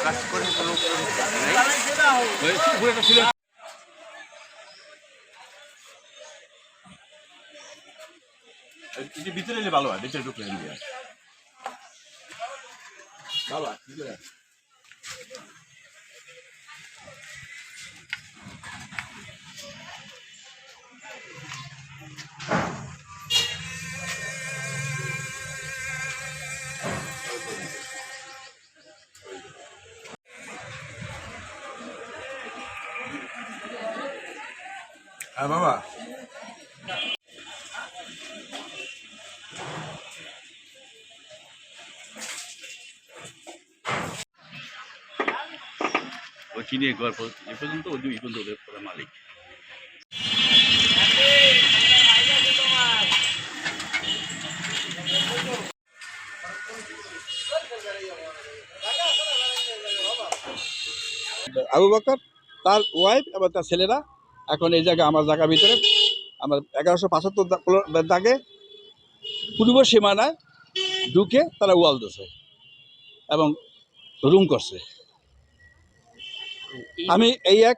কাজ করে কোনো ভিতরে এলে ভালো হয়, ভিতরে ঢুকলে ভালো হয়। বাবা ওই কিনে ঘর এ পর্যন্ত ওই পর্যন্ত ওদের মালিক। আবু বকর, তার ওয়াইফ এবং তার ছেলেরা এখন এই জায়গায় আমার জায়গার ভিতরে আমার 1175 দাগে পূর্ব সীমানায় ঢুকে তারা ওয়াল দিয়েছে এবং রুম করছে। আমি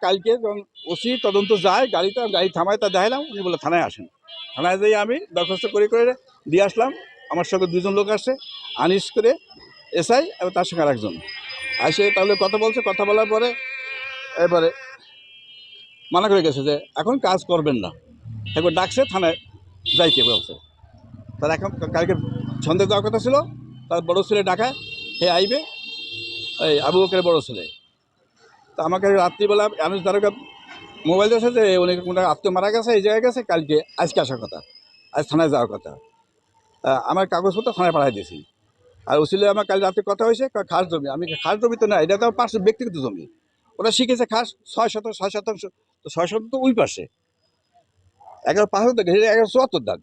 কালকে যখন ওসি তদন্ত যায় গাড়ি থামায় তা দেখালাম, উনি বলে থানায় আসেন। থানায় যেয়ে আমি দরখাস্ত করে দিয়ে আসলাম। আমার সঙ্গে 2জন লোক আসছে, আনিস করে এসআই এবং তার সঙ্গে আরেকজন আসে। তাহলে কথা বলছে, কথা বলার পরে এবারে মানা করে গেছে যে এখন কাজ করবেন না। একবার ডাকছে, থানায় যাইতে বলছে। তার এখন কালকে সন্দেহ দেওয়ার কথা ছিল, তার বড় ছেলে ডাকায়, হে আইবে, এই আবু বকরের বড় ছেলে। তা আমাকে রাত্রিবেলা আমি তার মোবাইল দিয়েছে যে উনি কোনো আত্মীয় মারা গেছে, এই জায়গায় গেছে, কালকে আজকে আসার কথা, আজ থানায় যাওয়ার কথা। আমার কাগজপত্র থানায় পাঠাই দিয়েছি। আর ওসিলে আমার কাল রাতে কথা হয়েছে, খাস জমি। আমি খাস জমি তো না, এটা তো আমার পাশে ব্যক্তিগত জমি। ওরা শিখেছে খাস 6 শতাংশ, তো 6 শতাংশ তো ওই পাশে 11 দাগ, 1174 দাগ,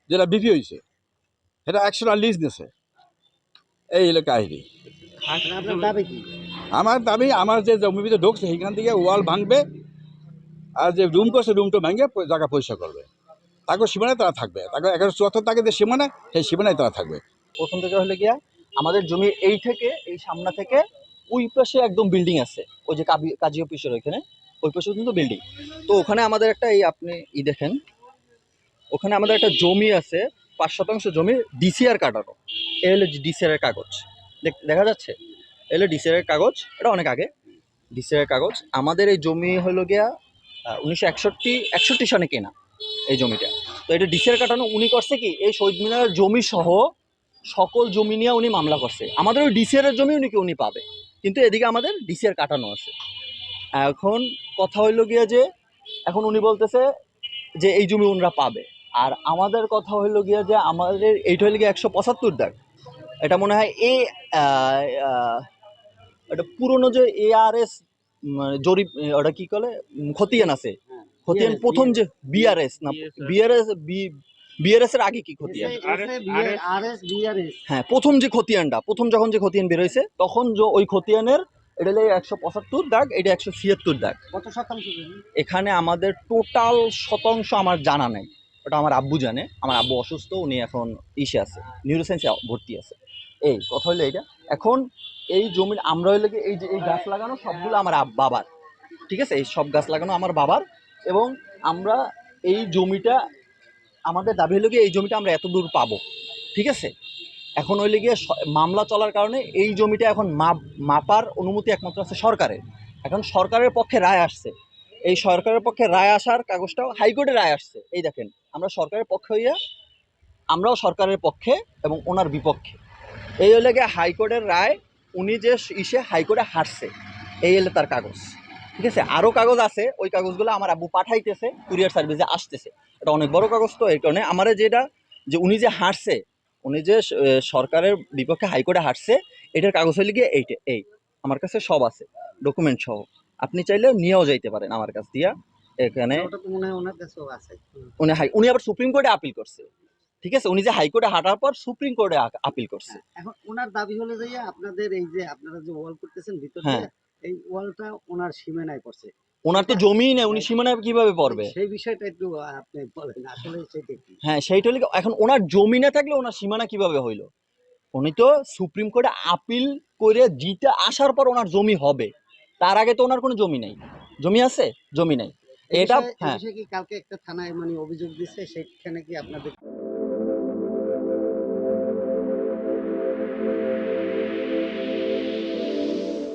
যেটা বিপি হয়েছে সেটা 100 টাকা লিজ নিয়েছে। এই হলো কাহিনি। আমার দাবি, আমার যে জমির ভিতরে ঢুকছে সেখান থেকে ওয়াল ভাঙবে, আর যে রুম করছে রুমটা ভেঙে জায়গা পরিষ্কার করবে। তাকে সীমানায় তারা থাকবে, তাকে 1174 দাগে যে সীমানা, সেই সীমানায় তারা থাকবে। প্রথম থেকে হলে গিয়া আমাদের জমি এই থেকে, এই সামনা থেকে ওই পাশে একদম বিল্ডিং আছে, ওই যে কাজী অফিসের ওইখানে, ওই পাশে কিন্তু বিল্ডিং। তো ওখানে আমাদের একটা আপনি দেখেন, ওখানে আমাদের একটা জমি আছে, 5 শতাংশ জমি ডিসিআর কাটানো। এ হলো ডিসিআর এর কাগজ, দেখা যাচ্ছে? এ হলো ডিসিআর এর কাগজ, এটা অনেক আগে ডিসিআর এর কাগজ। আমাদের এই জমি হলো গিয়া 1961 সনে কেনা এই জমিটা। তো এটা ডিসিআর কাটানো উনি করছে কি, এই শহীদ মিনারের জমি সহ সকল জমি নিয়ে উনি মামলা করছে। আমাদের ওই ডিসিআর এর জমি উনি পাবে, কিন্তু এদিকে আমাদের ডিসিআর কাটানো আছে। এখন কথা হইল গিয়া যে এখন উনি বলতেছে যে এই জমি উনরা পাবে, আর আমাদের কথা হইল গিয়া যে আমাদের এইটা হইল গিয়া 175 দাগ। এটা মনে হয় এটা পুরনো যে ARS জরিপ, ওটা কি বলে, খতিয়ান আছে, খতিয়ান প্রথম যে বিআরএস না বিআরএস এর আগে কি খতিয়ান, হ্যাঁ প্রথম যে খতিয়ানটা, প্রথম যখন যে খতিয়ান বের হয়েছে তখন ওই খতিয়ানের এটা 175 দাগ, এটা 176 দাগ। কত শতাংশ? এখানে আমাদের টোটাল শতাংশ আমার জানা নেই, ওটা আমার আব্বু জানে। আমার আব্বু অসুস্থ, উনি এখন ইসে আছে, নিউরোসায়েন্সে ভর্তি আছে। এই কথা হইলো এইটা। এখন এই জমির আমরা হইলে এই যে এই গাছ লাগানো সবগুলো আমার বাবার, ঠিক আছে? এই সব গাছ লাগানো আমার বাবার, এবং আমরা এই জমিটা, আমাদের দাবি হলো গিয়ে এই জমিটা আমরা এত দূর পাবো, ঠিক আছে? এখন হইলে গিয়ে মামলা চলার কারণে এই জমিটা এখন মাপার অনুমতি একমাত্র আছে সরকারের। এখন সরকারের পক্ষে রায় আসছে, এই সরকারের পক্ষে রায় আসার কাগজটাও হাইকোর্টে রায় আসছে। এই দেখেন, আমরা সরকারের পক্ষে হইয়া, আমরাও সরকারের পক্ষে এবং ওনার বিপক্ষে। এই হলে গিয়ে হাইকোর্টের রায়, উনি যে হাইকোর্টে হারছে, এই হলে তার কাগজ, ঠিক আছে? আরও কাগজ আছে, ওই কাগজগুলো আমার আব্বু পাঠাইতেছে, কুরিয়ার সার্ভিসে আসতেছে। এটা অনেক বড় কাগজ, তো এই কারণে আমার যেটা যে উনি যে হারছে, উনি যে সরকারের বিপক্ষে হাইকোর্টে হারছে, এটার কাগজ হলে গিয়ে এই আমার কাছে সব আছে, ডকুমেন্ট সহ। আপনি চাইলে নিয়েও যাইতে পারেন আমার কাছ দিয়া। এখানে উনি আবার সুপ্রিম কোর্টে আপিল করছে, ঠিক আছে? উনি যে হাইকোর্টে হাঁটার পর সুপ্রিম কোর্টে আপিল করছে। এখন ওনার দাবি হলো যে আপনাদের এই যে আপনারা যে ওয়াল করতেছেন ভিতরে, এই ওয়ালটা ওনার সীমানায় পড়ছে। ওনার তো জমি নেই, উনি সীমানায় কিভাবে পড়বে? সেই বিষয়টা একটু আপনি বলেন, আসলে সেটা কি? হ্যাঁ, সেইটা এখন ওনার জমি না থাকলে ওনার সীমানা কিভাবে হইলো? উনি তো সুপ্রিম কোর্টে আপিল করে জিতে আসার পর ওনার জমি হবে, তার আগে তো ওনার কোনো জমি নেই। জমি আছে? জমি নেই। এই এটা বিষয়ে- এই হ্যাঁ, বিষয়ে কি কালকে একটা থানায় মানে অভিযোগ দিচ্ছে, সেখানে কি আপনাদের